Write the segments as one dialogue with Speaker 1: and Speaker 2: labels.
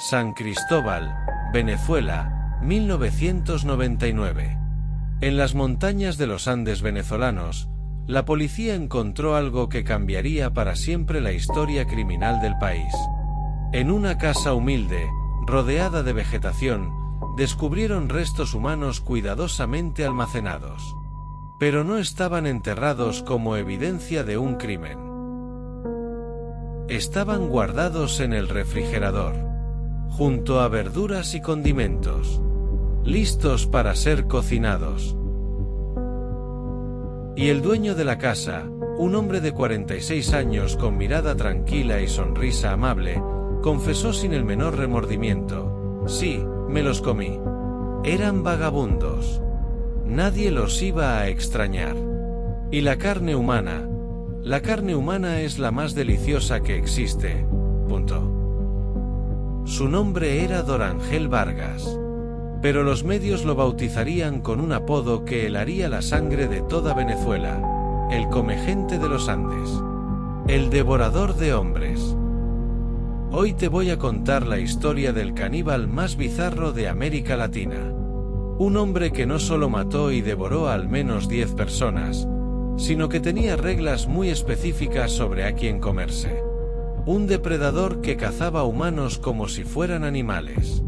Speaker 1: San Cristóbal, Venezuela, 1999. En las montañas de los Andes venezolanos, la policía encontró algo que cambiaría para siempre la historia criminal del país. En una casa humilde, rodeada de vegetación, descubrieron restos humanos cuidadosamente almacenados. Pero no estaban enterrados como evidencia de un crimen. Estaban guardados en el refrigerador, junto a verduras y condimentos, listos para ser cocinados. Y el dueño de la casa, un hombre de 46 años con mirada tranquila y sonrisa amable, confesó sin el menor remordimiento: sí, me los comí. Eran vagabundos. Nadie los iba a extrañar. Y la carne humana es la más deliciosa que existe. Punto. Su nombre era Don Ángel Vargas. Pero los medios lo bautizarían con un apodo que helaría la sangre de toda Venezuela: el comegente de los Andes, el devorador de hombres. Hoy te voy a contar la historia del caníbal más bizarro de América Latina. Un hombre que no solo mató y devoró a al menos 10 personas, sino que tenía reglas muy específicas sobre a quién comerse. Un depredador que cazaba humanos como si fueran animales.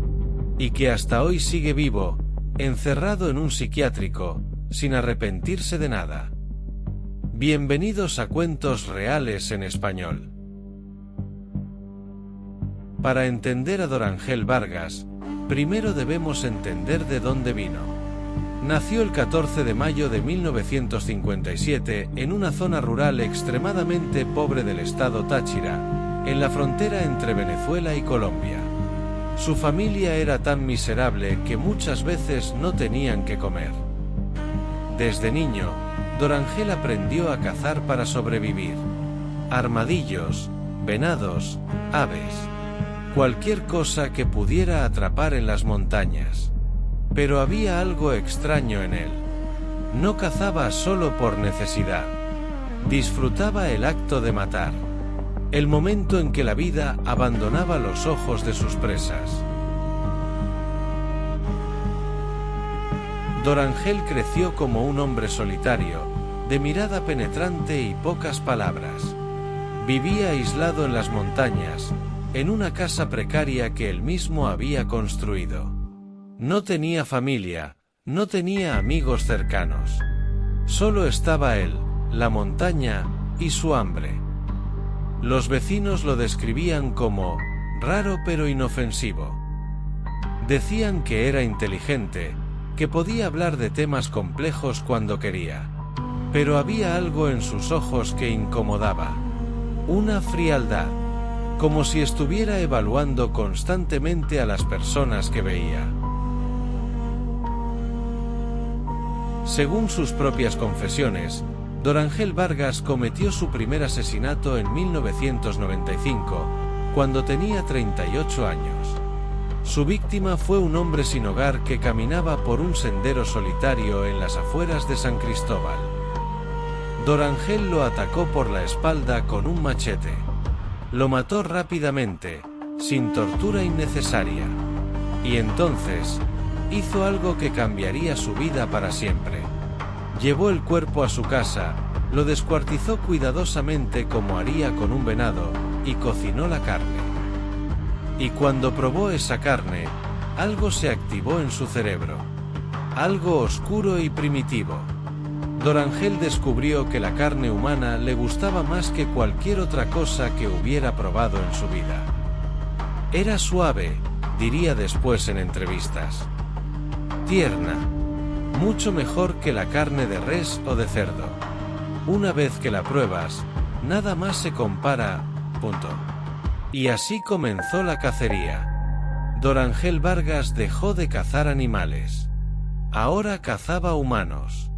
Speaker 1: Y que hasta hoy sigue vivo, encerrado en un psiquiátrico, sin arrepentirse de nada. Bienvenidos a Cuentos Reales en Español. Para entender a Don Ángel Vargas, primero debemos entender de dónde vino. Nació el 14 de mayo de 1957 en una zona rural extremadamente pobre del estado Táchira, en la frontera entre Venezuela y Colombia. Su familia era tan miserable que muchas veces no tenían que comer. Desde niño, Don Ángel aprendió a cazar para sobrevivir. Armadillos, venados, aves, cualquier cosa que pudiera atrapar en las montañas. Pero había algo extraño en él. No cazaba solo por necesidad. Disfrutaba el acto de matar. El momento en que la vida abandonaba los ojos de sus presas. Don Ángel creció como un hombre solitario, de mirada penetrante y pocas palabras. Vivía aislado en las montañas, en una casa precaria que él mismo había construido. No tenía familia, no tenía amigos cercanos. Solo estaba él, la montaña y su hambre. Los vecinos lo describían como raro pero inofensivo. Decían que era inteligente, que podía hablar de temas complejos cuando quería. Pero había algo en sus ojos que incomodaba. Una frialdad, como si estuviera evaluando constantemente a las personas que veía. Según sus propias confesiones, Don Ángel Vargas cometió su primer asesinato en 1995, cuando tenía 38 años. Su víctima fue un hombre sin hogar que caminaba por un sendero solitario en las afueras de San Cristóbal. Don Ángel lo atacó por la espalda con un machete. Lo mató rápidamente, sin tortura innecesaria. Y entonces, hizo algo que cambiaría su vida para siempre. Llevó el cuerpo a su casa, lo descuartizó cuidadosamente como haría con un venado, y cocinó la carne. Y cuando probó esa carne, algo se activó en su cerebro. Algo oscuro y primitivo. Don Ángel descubrió que la carne humana le gustaba más que cualquier otra cosa que hubiera probado en su vida. Era suave, diría después en entrevistas. Tierna. Mucho mejor que la carne de res o de cerdo. Una vez que la pruebas, nada más se compara. Punto. Y así comenzó la cacería. Don Ángel Vargas dejó de cazar animales. Ahora cazaba humanos.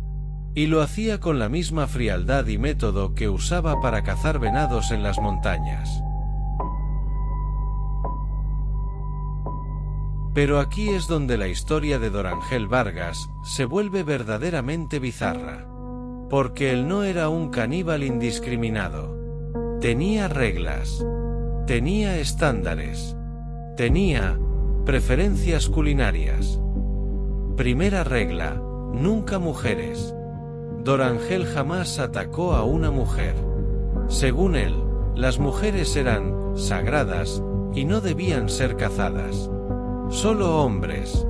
Speaker 1: Y lo hacía con la misma frialdad y método que usaba para cazar venados en las montañas. Pero aquí es donde la historia de Don Ángel Vargas se vuelve verdaderamente bizarra. Porque él no era un caníbal indiscriminado. Tenía reglas. Tenía estándares. Tenía preferencias culinarias. Primera regla: nunca mujeres. Dorangel jamás atacó a una mujer. Según él, las mujeres eran sagradas y no debían ser cazadas. Solo hombres.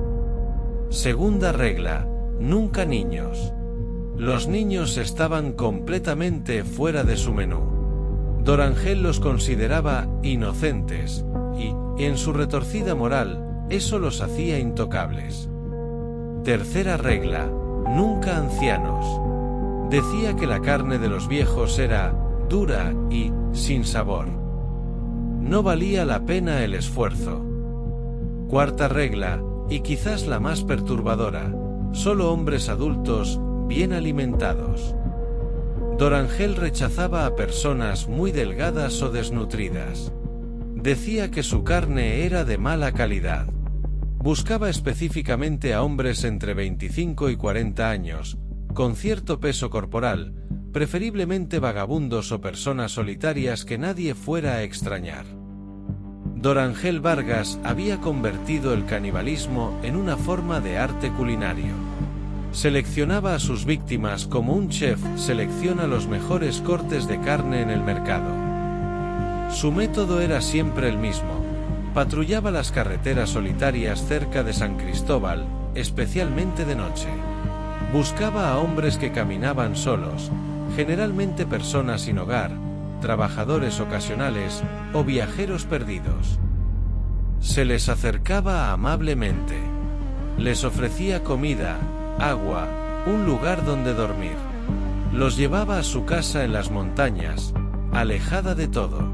Speaker 1: Segunda regla: nunca niños. Los niños estaban completamente fuera de su menú. Dorangel los consideraba inocentes, y, en su retorcida moral, eso los hacía intocables. Tercera regla: nunca ancianos. Decía que la carne de los viejos era dura y sin sabor. No valía la pena el esfuerzo. Cuarta regla, y quizás la más perturbadora: solo hombres adultos, bien alimentados. Dorangel rechazaba a personas muy delgadas o desnutridas. Decía que su carne era de mala calidad. Buscaba específicamente a hombres entre 25 y 40 años, con cierto peso corporal, preferiblemente vagabundos o personas solitarias que nadie fuera a extrañar. Dorangel Vargas había convertido el canibalismo en una forma de arte culinario. Seleccionaba a sus víctimas como un chef selecciona los mejores cortes de carne en el mercado. Su método era siempre el mismo. Patrullaba las carreteras solitarias cerca de San Cristóbal, especialmente de noche. Buscaba a hombres que caminaban solos, generalmente personas sin hogar, trabajadores ocasionales o viajeros perdidos. Se les acercaba amablemente. Les ofrecía comida, agua, un lugar donde dormir. Los llevaba a su casa en las montañas, alejada de todo.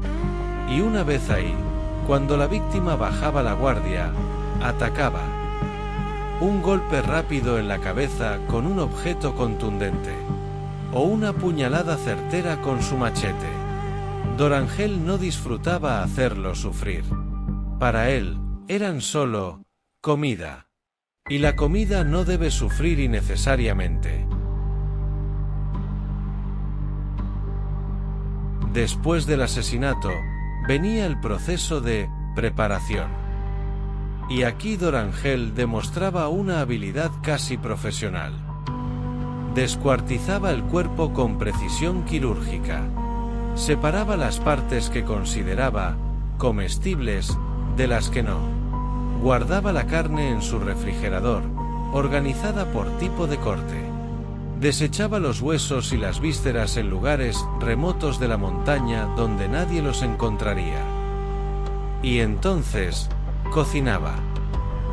Speaker 1: Y una vez ahí, cuando la víctima bajaba la guardia, atacaba. Un golpe rápido en la cabeza con un objeto contundente. O una puñalada certera con su machete. Dorangel no disfrutaba hacerlo sufrir. Para él, eran solo comida. Y la comida no debe sufrir innecesariamente. Después del asesinato, venía el proceso de preparación. Y aquí Dorangel demostraba una habilidad casi profesional. Descuartizaba el cuerpo con precisión quirúrgica. Separaba las partes que consideraba comestibles de las que no. Guardaba la carne en su refrigerador, organizada por tipo de corte. Desechaba los huesos y las vísceras en lugares remotos de la montaña donde nadie los encontraría. Y entonces, cocinaba.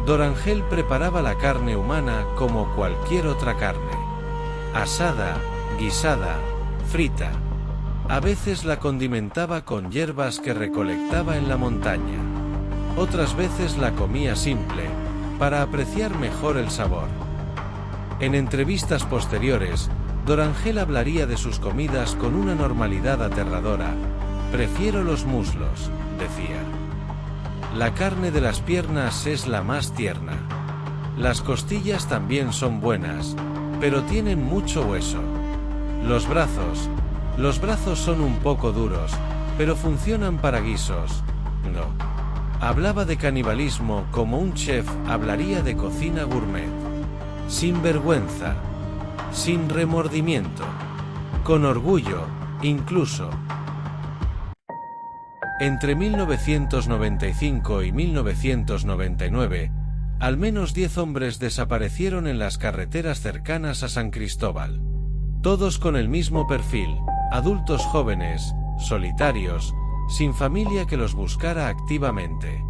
Speaker 1: Dorangel preparaba la carne humana como cualquier otra carne. Asada, guisada, frita. A veces la condimentaba con hierbas que recolectaba en la montaña. Otras veces la comía simple, para apreciar mejor el sabor. En entrevistas posteriores, Dorangel hablaría de sus comidas con una normalidad aterradora. Prefiero los muslos, decía. La carne de las piernas es la más tierna. Las costillas también son buenas, pero tienen mucho hueso. Los brazos son un poco duros, pero funcionan para guisos. No. Hablaba de canibalismo como un chef hablaría de cocina gourmet. Sin vergüenza. Sin remordimiento. Con orgullo, incluso. Entre 1995 y 1999, al menos 10 hombres desaparecieron en las carreteras cercanas a San Cristóbal. Todos con el mismo perfil, adultos jóvenes, solitarios, sin familia que los buscara activamente.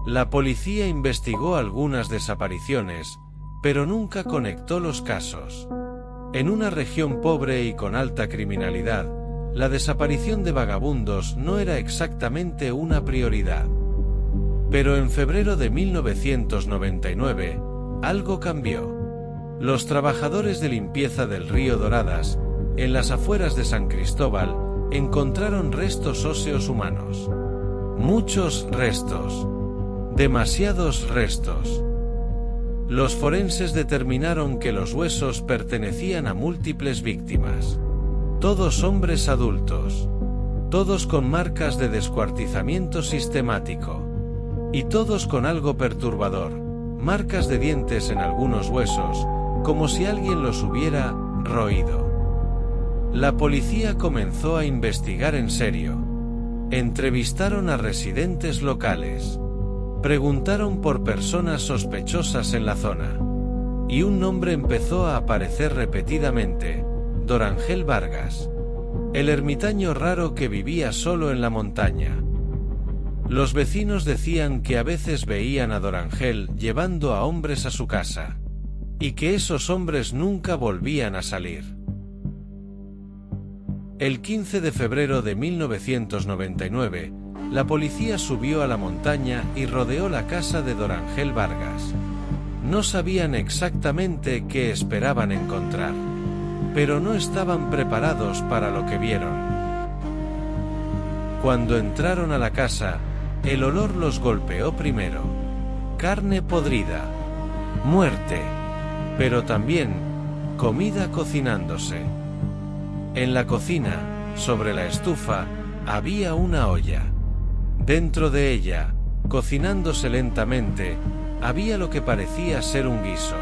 Speaker 1: La policía investigó algunas desapariciones, pero nunca conectó los casos. En una región pobre y con alta criminalidad, la desaparición de vagabundos no era exactamente una prioridad. Pero en febrero de 1999, algo cambió. Los trabajadores de limpieza del río Doradas, en las afueras de San Cristóbal, encontraron restos óseos humanos. Muchos restos. Demasiados restos. Los forenses determinaron que los huesos pertenecían a múltiples víctimas. Todos hombres adultos. Todos con marcas de descuartizamiento sistemático. Y todos con algo perturbador, marcas de dientes en algunos huesos, como si alguien los hubiera roído. La policía comenzó a investigar en serio. Entrevistaron a residentes locales. Preguntaron por personas sospechosas en la zona. Y un nombre empezó a aparecer repetidamente: Dorangel Vargas. El ermitaño raro que vivía solo en la montaña. Los vecinos decían que a veces veían a Dorangel llevando a hombres a su casa. Y que esos hombres nunca volvían a salir. El 15 de febrero de 1999, la policía subió a la montaña y rodeó la casa de Dorangel Vargas. No sabían exactamente qué esperaban encontrar, pero no estaban preparados para lo que vieron. Cuando entraron a la casa, el olor los golpeó primero. Carne podrida, muerte, pero también comida cocinándose. En la cocina, sobre la estufa, había una olla. Dentro de ella, cocinándose lentamente, había lo que parecía ser un guiso.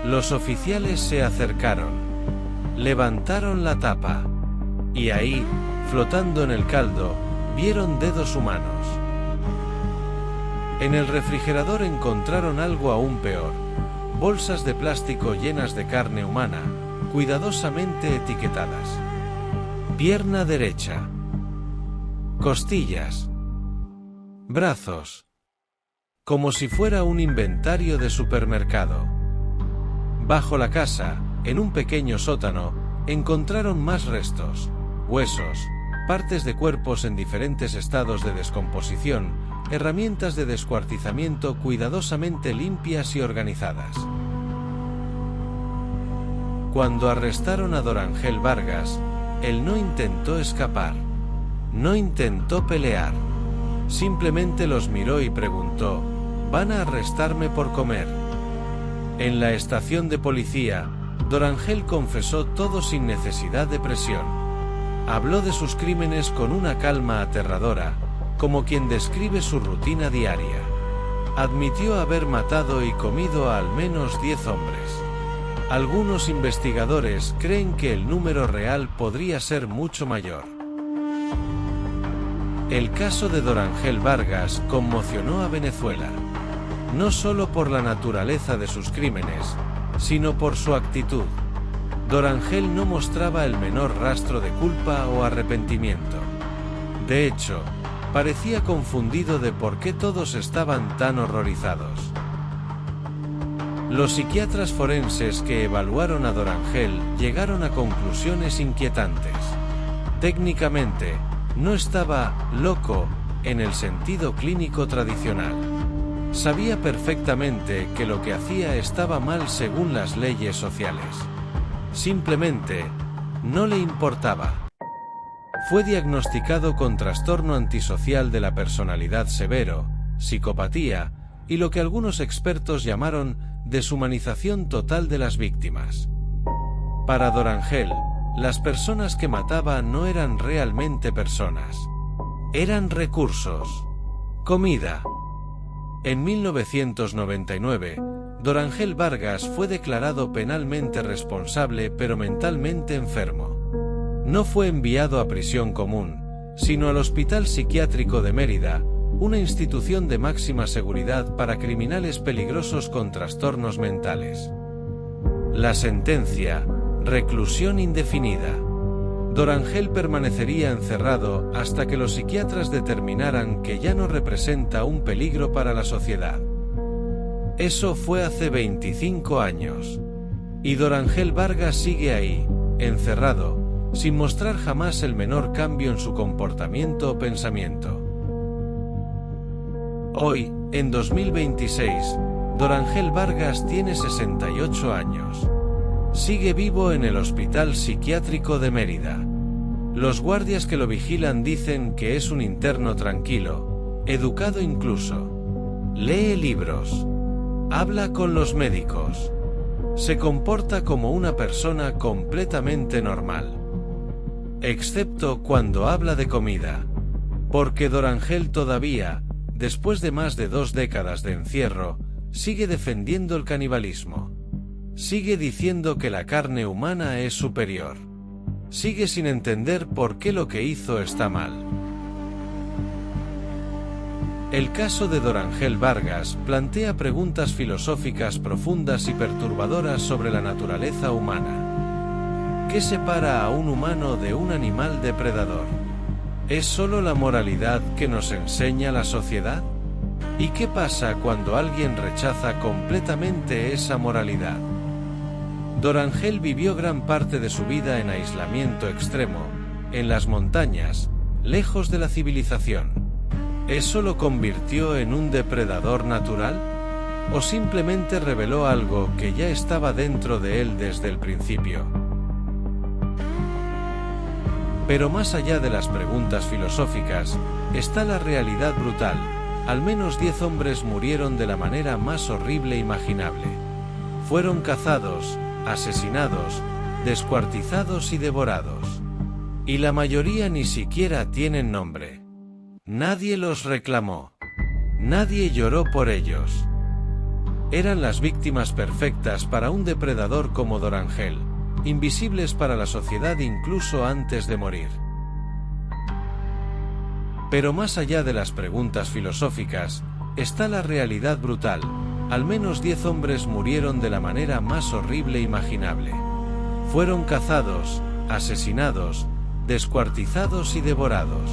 Speaker 1: Los oficiales se acercaron. Levantaron la tapa. Y ahí, flotando en el caldo, vieron dedos humanos. En el refrigerador encontraron algo aún peor: bolsas de plástico llenas de carne humana, cuidadosamente etiquetadas. Pierna derecha. Costillas. Brazos. Como si fuera un inventario de supermercado. Bajo la casa, en un pequeño sótano, encontraron más restos: huesos, partes de cuerpos en diferentes estados de descomposición, herramientas de descuartizamiento cuidadosamente limpias y organizadas. Cuando arrestaron a Dorangel Vargas, él no intentó escapar. No intentó pelear. Simplemente los miró y preguntó: ¿van a arrestarme por comer? En la estación de policía, Dorangel confesó todo sin necesidad de presión. Habló de sus crímenes con una calma aterradora, como quien describe su rutina diaria. Admitió haber matado y comido a al menos 10 hombres. Algunos investigadores creen que el número real podría ser mucho mayor. El caso de Dorangel Vargas conmocionó a Venezuela, no solo por la naturaleza de sus crímenes, sino por su actitud. Dorangel no mostraba el menor rastro de culpa o arrepentimiento. De hecho, parecía confundido de por qué todos estaban tan horrorizados. Los psiquiatras forenses que evaluaron a Dorangel llegaron a conclusiones inquietantes. Técnicamente, no estaba loco en el sentido clínico tradicional. Sabía perfectamente que lo que hacía estaba mal según las leyes sociales. Simplemente, no le importaba. Fue diagnosticado con trastorno antisocial de la personalidad severo, psicopatía, y lo que algunos expertos llamaron deshumanización total de las víctimas. Para Dorangel, las personas que mataba no eran realmente personas. Eran recursos. Comida. En 1999, Dorangel Vargas fue declarado penalmente responsable pero mentalmente enfermo. No fue enviado a prisión común, sino al Hospital Psiquiátrico de Mérida, una institución de máxima seguridad para criminales peligrosos con trastornos mentales. La sentencia: reclusión indefinida. Dorangel permanecería encerrado hasta que los psiquiatras determinaran que ya no representa un peligro para la sociedad. Eso fue hace 25 años. Y Dorangel Vargas sigue ahí, encerrado, sin mostrar jamás el menor cambio en su comportamiento o pensamiento. Hoy, en 2026, Dorangel Vargas tiene 68 años. Sigue vivo en el Hospital Psiquiátrico de Mérida. Los guardias que lo vigilan dicen que es un interno tranquilo, educado incluso. Lee libros. Habla con los médicos. Se comporta como una persona completamente normal. Excepto cuando habla de comida. Porque Dorangel todavía después de más de 2 décadas de encierro, sigue defendiendo el canibalismo. Sigue diciendo que la carne humana es superior. Sigue sin entender por qué lo que hizo está mal. El caso de Dorangel Vargas plantea preguntas filosóficas profundas y perturbadoras sobre la naturaleza humana. ¿Qué separa a un humano de un animal depredador? ¿Es solo la moralidad que nos enseña la sociedad? ¿Y qué pasa cuando alguien rechaza completamente esa moralidad? Dorangel vivió gran parte de su vida en aislamiento extremo, en las montañas, lejos de la civilización. ¿Eso lo convirtió en un depredador natural? ¿O simplemente reveló algo que ya estaba dentro de él desde el principio? Pero más allá de las preguntas filosóficas, está la realidad brutal. Al menos 10 hombres murieron de la manera más horrible imaginable. Fueron cazados, asesinados, descuartizados y devorados. Y la mayoría ni siquiera tienen nombre. Nadie los reclamó. Nadie lloró por ellos. Eran las víctimas perfectas para un depredador como Dorangel, invisibles para la sociedad incluso antes de morir. Pero más allá de las preguntas filosóficas, está la realidad brutal. Al menos 10 hombres murieron de la manera más horrible imaginable. Fueron cazados, asesinados, descuartizados y devorados.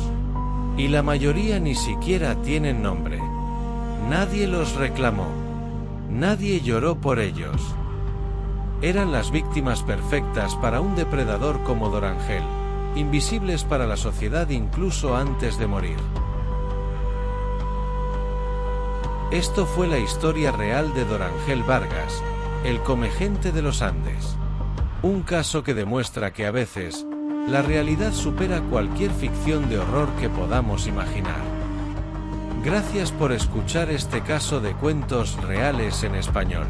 Speaker 1: Y la mayoría ni siquiera tienen nombre. Nadie los reclamó. Nadie lloró por ellos. Eran las víctimas perfectas para un depredador como Dorangel, invisibles para la sociedad incluso antes de morir. Esto fue la historia real de Dorangel Vargas, el comegente de los Andes. Un caso que demuestra que a veces, la realidad supera cualquier ficción de horror que podamos imaginar. Gracias por escuchar este caso de cuentos reales en español.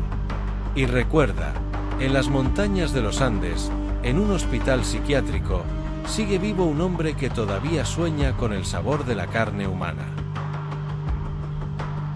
Speaker 1: Y recuerda, en las montañas de los Andes, en un hospital psiquiátrico, sigue vivo un hombre que todavía sueña con el sabor de la carne humana.